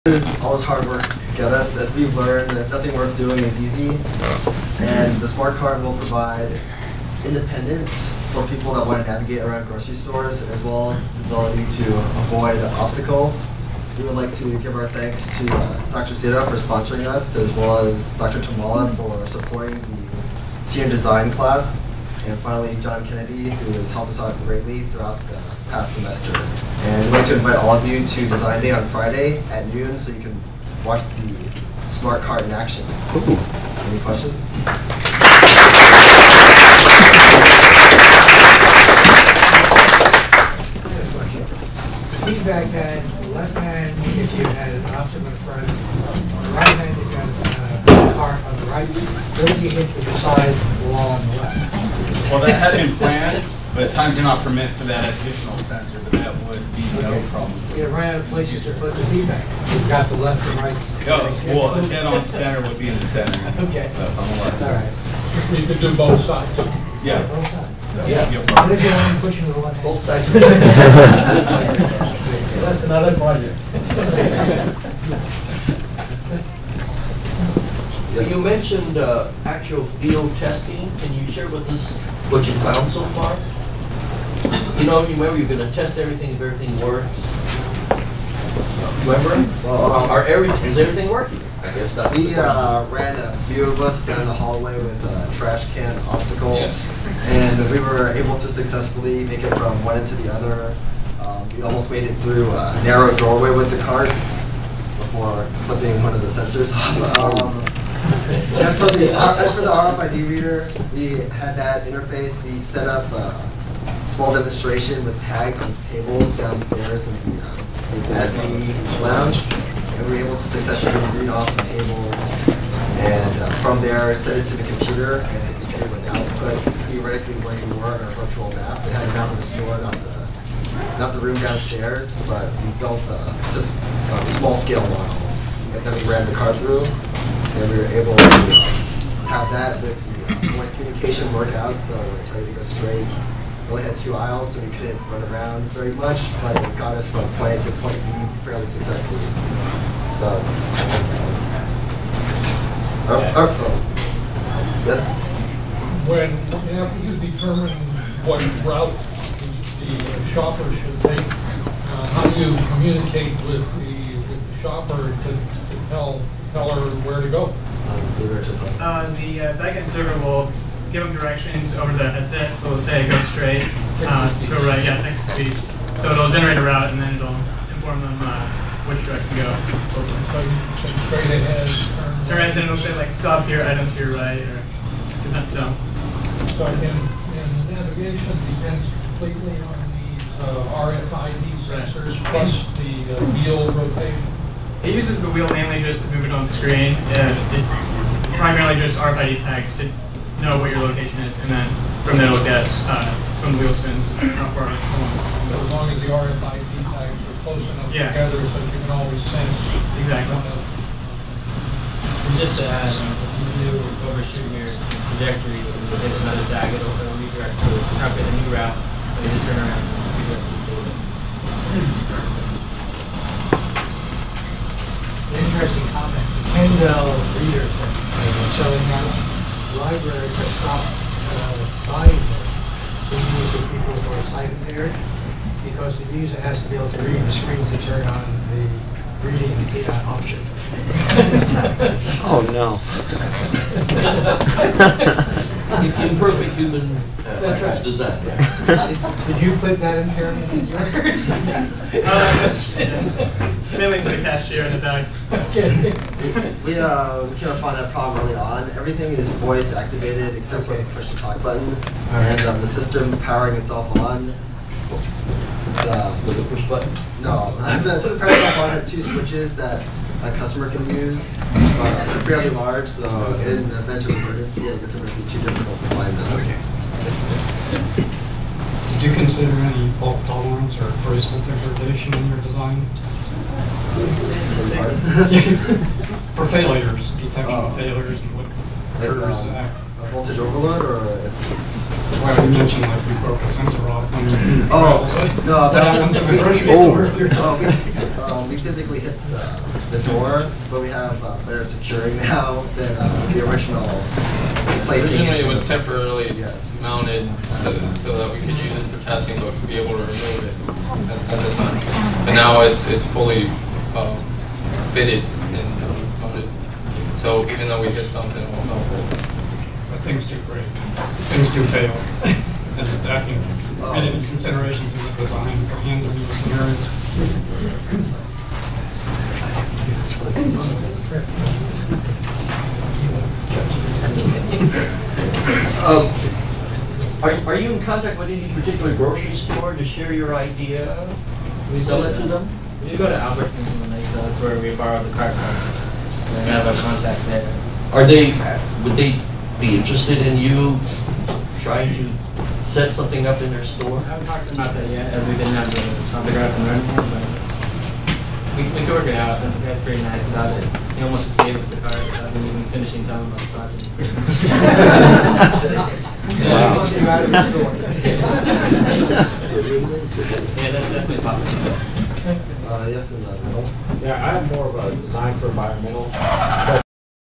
All this hard work get us. As we've learned, that nothing worth doing is easy, and the SmartCart will provide independence for people that want to navigate around grocery stores, as well as the ability to avoid obstacles. We would like to give our thanks to Dr. Sita for sponsoring us, as well as Dr. Tamala for supporting the senior design class, and finally John Kennedy, who has helped us out greatly throughout the past semester. And we'd like to invite all of you to Design Day on Friday at noon so you can watch the SmartCart in action. Cool. Any questions? The feedback had the left hand if you had an option in front, on the right hand if you had a cart on the right, where did you hit with the side wall on the left? Well, that had been planned, but time did not permit for that additional sensor, but that would be no problem. We have ran out of places to put the feedback. We've got the left and right. Well, the dead on center would be in the center. Okay. On the left. All right. You could do both sides. Yeah. Both sides. Yeah. What if you're only pushing to the left? Both sides. That's another project. Yes. You mentioned actual field testing. Can you share with us what you found so far? You remember you're going to test everything if everything works. Remember? Well, is everything working? I guess that's we ran a few of us down the hallway with trash can obstacles, and we were able to successfully make it from one end to the other. We almost made it through a narrow doorway with the cart before clipping one of the sensors off. As for the RFID reader, we had that interface. We set up a small demonstration with tags on tables downstairs in the ASME lounge, and we were able to successfully read off the tables, and from there set it to the computer, and the computer would output theoretically where you were on our virtual map. It had a map of the store, not the room downstairs, but we built just a small scale model, and then we ran the card through. And we were able to have that with the voice communication work out, so it would tell you to go straight. We only had 2 aisles, so we couldn't run around very much, but it got us from point A to point B fairly successfully. Yes? When after you determine what route the shopper should take, how do you communicate with the shopper to tell her where to go? The backend server will give them directions over the headset, so it'll say go straight, go right, text to speech. So it'll generate a route and then it'll inform them which direction to go. So you can straight ahead, turn right, then it'll say like stop here, items to your right, or depends. So in the navigation depends completely on these RFID sensors plus the wheel rotation. it uses the wheel mainly just to move it on screen. It's primarily just RFID tags to know what your location is, and then from there it'll guess from the wheel spins how far along. So as long as the RFID tags are close enough together so that you can always sense. Exactly. And just to add, if you do overshoot your trajectory and hit another tag, it'll redirect to calculate a new route, so you can turn around and redirect to this. Interesting comment. The Kendall readers are selling out. Libraries have stopped buying them to use with people who are sight impaired because the user has to be able to read the screen to turn on the reading option. Oh no. Imperfect human design. Did you put that impairment in yours? Mainly for the cashier in the back. Okay. We came upon that problem early on. Everything is voice activated except for the push to talk button, and the system powering itself on. With a push button? No, the system powering itself on has two switches that a customer can use. They're fairly large, so in the event of emergency, I guess it would be too difficult to find them. Okay. Did you consider any fault tolerance or graceful degradation in your design? For failures, detection of failures and what occurs. A voltage overload, or well, you mentioned like we broke a sensor off. I mean, no, that happens in the grocery store. we physically hit the the door, but we have better securing now than the original placing. Originally, it was was temporarily Yeah. mounted so that we could use it for testing, but be able to remove it at the time. And now it's fully fitted and mounted. So even though we hit something, it won't help it. But things do break. Things do fail. I'm just asking, any of these considerations in the design for handling those scenarios? Are you in contact with any particular grocery store to share your idea? Sell it to them? We go to Albertsons in the night, so that's where we borrow the cart from. And we have a contact there. Would they be interested in you trying to set something up in their store? I haven't talked to them about that yet, as we didn't have the figure out the learning yet, but we could work it out. The guy's pretty nice about it. He almost just gave us the cart without even finishing telling him about the project. Yeah, once you're out of the store. Yeah, that's definitely possible. Yes, in the middle. Yeah, I have more of a design for environmental, but